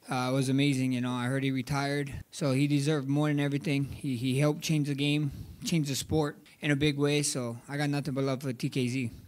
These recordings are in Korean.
was amazing. I heard he retired, so he deserved more than everything. He helped change the game, change the sport in a big way. So I got nothing but love for TKZ.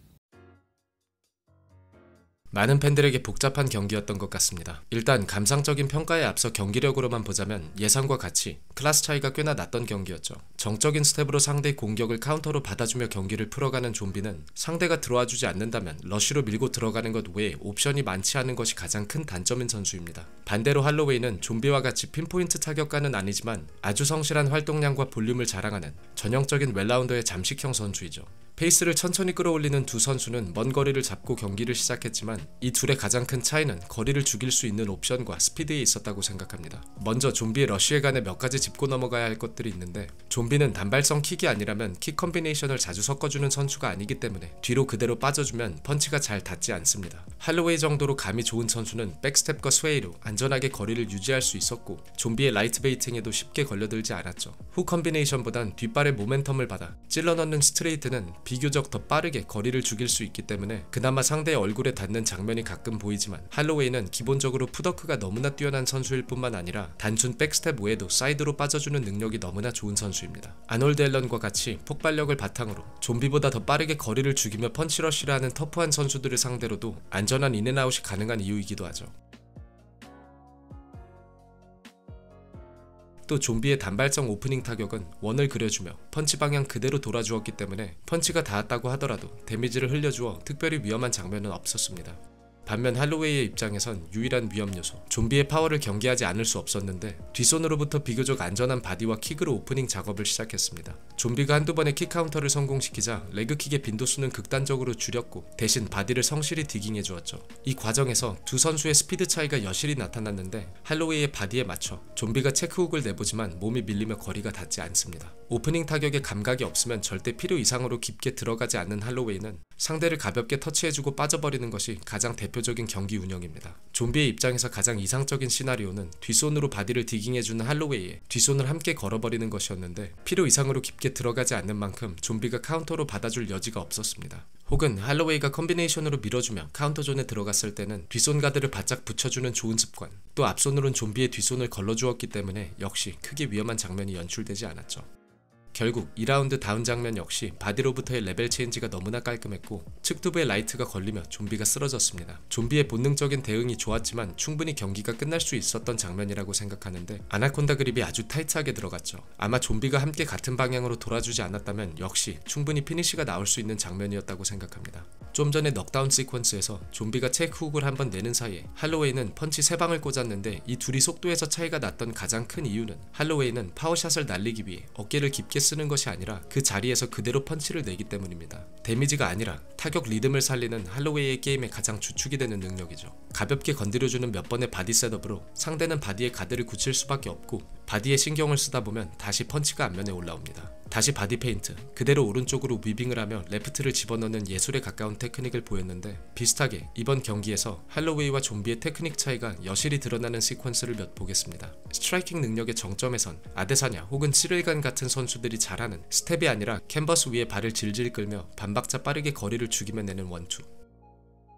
많은 팬들에게 복잡한 경기였던 것 같습니다. 일단 감상적인 평가에 앞서 경기력으로만 보자면 예상과 같이 클래스 차이가 꽤나 났던 경기였죠. 정적인 스텝으로 상대의 공격을 카운터로 받아주며 경기를 풀어가는 좀비는 상대가 들어와주지 않는다면 러쉬로 밀고 들어가는 것 외에 옵션이 많지 않은 것이 가장 큰 단점인 선수입니다. 반대로 할로웨이는 좀비와 같이 핀포인트 타격가는 아니지만 아주 성실한 활동량과 볼륨을 자랑하는 전형적인 웰라운더의 잠식형 선수이죠. 페이스를 천천히 끌어올리는 두 선수는 먼 거리를 잡고 경기를 시작했지만 이 둘의 가장 큰 차이는 거리를 죽일 수 있는 옵션과 스피드에 있었다고 생각합니다. 먼저 좀비의 러쉬에 관해 몇 가지 짚고 넘어가야 할 것들이 있는데, 좀비는 단발성 킥이 아니라면 킥 컨비네이션을 자주 섞어주는 선수가 아니기 때문에 뒤로 그대로 빠져주면 펀치가 잘 닿지 않습니다. 할로웨이 정도로 감이 좋은 선수는 백스텝과 스웨이로 안전하게 거리를 유지할 수 있었고, 좀비의 라이트 베이팅에도 쉽게 걸려들지 않았죠. 후 컨비네이션보단 뒷발의 모멘텀을 받아 찔러넣는 스트레이트는 비교적 더 빠르게 거리를 죽일 수 있기 때문에 그나마 상대의 얼굴에 닿는 장면이 가끔 보이지만, 할로웨이는 기본적으로 풋워크가 너무나 뛰어난 선수일 뿐만 아니라 단순 백스텝 외에도 사이드로 빠져주는 능력이 너무나 좋은 선수입니다. 아놀드 앨런과 같이 폭발력을 바탕으로 좀비보다 더 빠르게 거리를 죽이며 펀치러쉬를 하는 터프한 선수들을 상대로도 안전한 인앤아웃이 가능한 이유이기도 하죠. 또 좀비의 단발성 오프닝 타격은 원을 그려주며 펀치 방향 그대로 돌아주었기 때문에 펀치가 닿았다고 하더라도 데미지를 흘려주어 특별히 위험한 장면은 없었습니다. 반면 할로웨이의 입장에선 유일한 위험 요소, 좀비의 파워를 경계하지 않을 수 없었는데 뒷손으로부터 비교적 안전한 바디와 킥으로 오프닝 작업을 시작했습니다. 좀비가 한두 번의 킥 카운터를 성공시키자 레그킥의 빈도수는 극단적으로 줄였고 대신 바디를 성실히 디깅해 주었죠. 이 과정에서 두 선수의 스피드 차이가 여실히 나타났는데, 할로웨이의 바디에 맞춰 좀비가 체크훅을 내보지만 몸이 밀리며 거리가 닿지 않습니다. 오프닝 타격에 감각이 없으면 절대 필요 이상으로 깊게 들어가지 않는 할로웨이는 상대를 가볍게 터치해주고 빠져버리는 것이 가장 대표적인 경기 운영입니다. 좀비의 입장에서 가장 이상적인 시나리오는 뒷손으로 바디를 디깅해주는 할로웨이에 뒷손을 함께 걸어버리는 것이었는데, 필요 이상으로 깊게 들어가지 않는 만큼 좀비가 카운터로 받아줄 여지가 없었습니다. 혹은 할로웨이가 컨비네이션으로 밀어주며 카운터존에 들어갔을 때는 뒷손 가드를 바짝 붙여주는 좋은 습관, 또 앞손으론 좀비의 뒷손을 걸러주었기 때문에 역시 크게 위험한 장면이 연출되지 않았죠. 결국 2라운드 다운 장면 역시 바디로부터의 레벨 체인지가 너무나 깔끔했고 측두부에 라이트가 걸리며 좀비가 쓰러졌습니다. 좀비의 본능적인 대응이 좋았지만 충분히 경기가 끝날 수 있었던 장면이라고 생각하는데, 아나콘다 그립이 아주 타이트하게 들어갔죠. 아마 좀비가 함께 같은 방향으로 돌아주지 않았다면 역시 충분히 피니시가 나올 수 있는 장면이었다고 생각합니다. 좀 전에 넉다운 시퀀스에서 좀비가 체크훅을 한번 내는 사이에 할로웨이는 펀치 3방을 꽂았는데, 이 둘이 속도에서 차이가 났던 가장 큰 이유는 할로웨이는 파워샷을 날리기 위해 어깨를 깊게 쓰는 것이 아니라 그 자리에서 그대로 펀치를 내기 때문입니다. 데미지가 아니라 타격 리듬을 살리는 할로웨이의 게임의 가장 주축이 되는 능력이죠. 가볍게 건드려주는 몇 번의 바디 셋업으로 상대는 바디에 가드를 굳힐 수밖에 없고, 바디에 신경을 쓰다 보면 다시 펀치가 앞면에 올라옵니다. 다시 바디 페인트, 그대로 오른쪽으로 위빙을 하며 레프트를 집어넣는 예술에 가까운 테크닉을 보였는데, 비슷하게 이번 경기에서 할로웨이와 좀비의 테크닉 차이가 여실히 드러나는 시퀀스를 몇 보겠습니다. 스트라이킹 능력의 정점에선 아데사냐 혹은 시를간 같은 선수들이 잘하는 스텝이 아니라 캔버스 위에 발을 질질 끌며 반박자 빠르게 거리를 죽이며 내는 원투,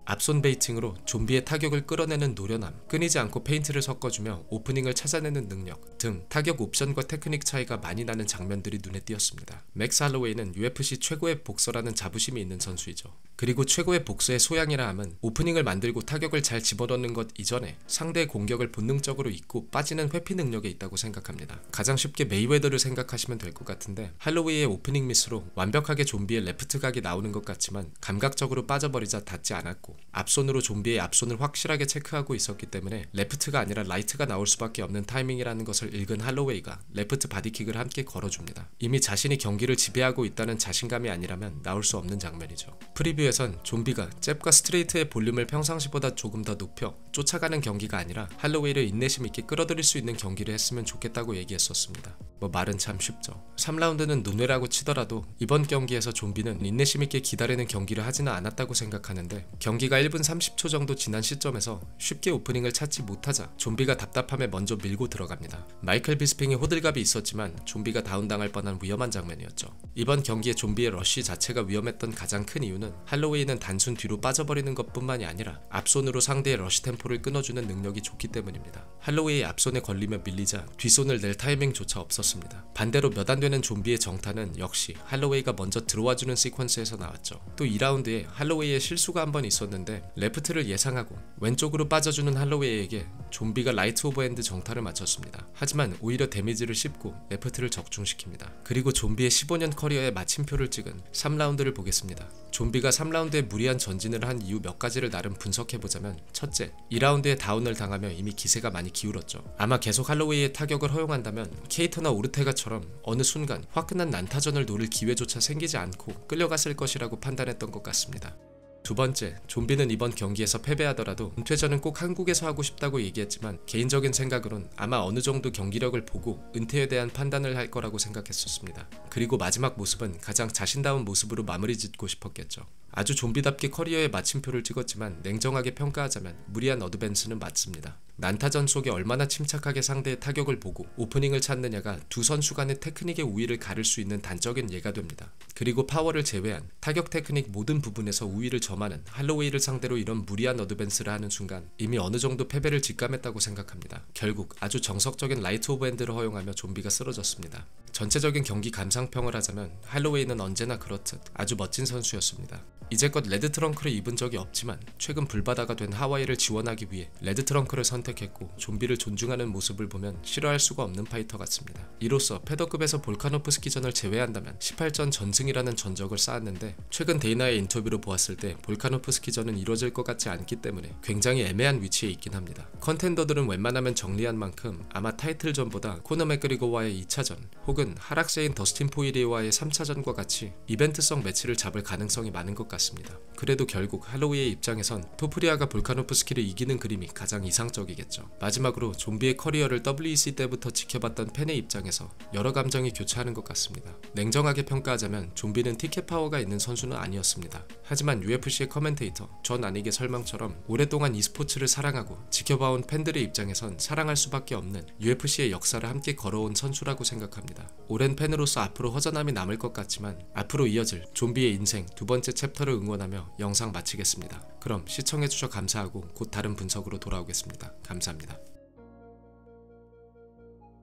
앞손 베이팅으로 좀비의 타격을 끌어내는 노련함, 끊이지 않고 페인트를 섞어주며 오프닝을 찾아내는 능력 등 타격 옵션과 테크닉 차이가 많이 나는 장면들이 눈에 띄었습니다. 맥스 할로웨이는 UFC 최고의 복서라는 자부심이 있는 선수이죠. 그리고 최고의 복서의 소양이라 함은 오프닝을 만들고 타격을 잘 집어넣는 것 이전에 상대의 공격을 본능적으로 잊고 빠지는 회피 능력에 있다고 생각합니다. 가장 쉽게 메이웨더를 생각하시면 될 것 같은데, 할로웨이의 오프닝 미스로 완벽하게 좀비의 레프트 각이 나오는 것 같지만 감각적으로 빠져버리자 닿지 않았고, 앞손으로 좀비의 앞손을 확실하게 체크하고 있었기 때문에 레프트가 아니라 라이트가 나올 수밖에 없는 타이밍이라는 것을 읽은 할로웨이가 레프트 바디킥을 함께 걸어줍니다. 이미 자신이 경기를 지배하고 있다는 자신감이 아니라면 나올 수 없는 장면이죠. 프리뷰에선 좀비가 잽과 스트레이트의 볼륨을 평상시보다 조금 더 높여 쫓아가는 경기가 아니라 할로웨이를 인내심 있게 끌어들일 수 있는 경기를 했으면 좋겠다고 얘기했었습니다. 말은 참 쉽죠. 3라운드는 논외라고 치더라도 이번 경기에서 좀비는 인내심 있게 기다리는 경기를 하지는 않았다고 생각하는데, 경기가 1분 30초 정도 지난 시점에서 쉽게 오프닝을 찾지 못하자 좀비가 답답함에 먼저 밀고 들어갑니다. 마이클 비스핑의 호들갑이 있었지만 좀비가 다운당할 뻔한 위험한 장면이었죠. 이번 경기에 좀비의 러쉬 자체가 위험했던 가장 큰 이유는 할로웨이는 단순 뒤로 빠져버리는 것뿐만이 아니라 앞손으로 상대의 러쉬 템포를 공포를 끊어주는 능력이 좋기 때문입니다. 할로웨이의 앞손에 걸리며 밀리자 뒷손을 낼 타이밍조차 없었습니다. 반대로 몇 안 되는 좀비의 정타는 역시 할로웨이가 먼저 들어와주는 시퀀스에서 나왔죠. 또 2라운드에 할로웨이의 실수가 한 번 있었는데 레프트를 예상하고 왼쪽으로 빠져주는 할로웨이에게 좀비가 라이트 오버핸드 정타를 맞췄습니다. 하지만 오히려 데미지를 씹고 레프트를 적중시킵니다. 그리고 좀비의 15년 커리어에 마침표를 찍은 3라운드를 보겠습니다. 좀비가 3라운드에 무리한 전진을 한 이유 몇 가지를 나름 분석해보자면, 첫째, 2라운드에 다운을 당하며 이미 기세가 많이 기울었죠. 아마 계속 할로웨이의 타격을 허용한다면 케이터나 오르테가처럼 어느 순간 화끈한 난타전을 노릴 기회조차 생기지 않고 끌려갔을 것이라고 판단했던 것 같습니다. 두 번째, 좀비는 이번 경기에서 패배하더라도 은퇴전은 꼭 한국에서 하고 싶다고 얘기했지만 개인적인 생각으론 아마 어느 정도 경기력을 보고 은퇴에 대한 판단을 할 거라고 생각했었습니다. 그리고 마지막 모습은 가장 자신다운 모습으로 마무리 짓고 싶었겠죠. 아주 좀비답게 커리어에 마침표를 찍었지만 냉정하게 평가하자면 무리한 어드밴스는 맞습니다. 난타전 속에 얼마나 침착하게 상대의 타격을 보고 오프닝을 찾느냐가 두 선수 간의 테크닉의 우위를 가를 수 있는 단적인 예가 됩니다. 그리고 파워를 제외한 타격 테크닉 모든 부분에서 우위를 점하는 할로웨이를 상대로 이런 무리한 어드밴스를 하는 순간 이미 어느 정도 패배를 직감했다고 생각합니다. 결국 아주 정석적인 라이트 오버핸드를 허용하며 좀비가 쓰러졌습니다. 전체적인 경기 감상평을 하자면 할로웨이는 언제나 그렇듯 아주 멋진 선수였습니다. 이제껏 레드 트렁크를 입은 적이 없지만 최근 불바다가 된 하와이를 지원하기 위해 레드 트렁크를 선택했고 좀비를 존중하는 모습을 보면 싫어할 수가 없는 파이터 같습니다. 이로써 패더급에서 볼카노프스키전을 제외한다면 18전 전승이라는 전적을 쌓았는데 최근 데이나의 인터뷰로 보았을 때 볼카노프스키전은 이루어질 것 같지 않기 때문에 굉장히 애매한 위치에 있긴 합니다. 컨텐더들은 웬만하면 정리한 만큼 아마 타이틀전보다 코너 맥그리거와의 2차전 혹은 하락세인 더스틴 포이리에와의 3차전과 같이 이벤트성 매치를 잡을 가능성이 많은 것 같습니다. 그래도 결국 할로웨이의 입장에선 토프리아가 볼카노프스키를 이기는 그림이 가장 이상적이겠죠. 마지막으로 좀비의 커리어를 WEC 때부터 지켜봤던 팬의 입장에서 여러 감정이 교차하는 것 같습니다. 냉정하게 평가하자면 좀비는 티켓 파워가 있는 선수는 아니었습니다. 하지만 UFC의 커멘테이터 존 아닉의 설명처럼 오랫동안 e스포츠를 사랑하고 지켜봐온 팬들의 입장에선 사랑할 수밖에 없는 UFC의 역사를 함께 걸어온 선수라고 생각합니다. 오랜 팬으로서 앞으로 허전함이 남을 것 같지만 앞으로 이어질 좀비의 인생 두 번째 챕터를 응원하며 영상 마치겠습니다. 그럼 시청해주셔서 감사하고 곧 다른 분석으로 돌아오겠습니다. 감사합니다.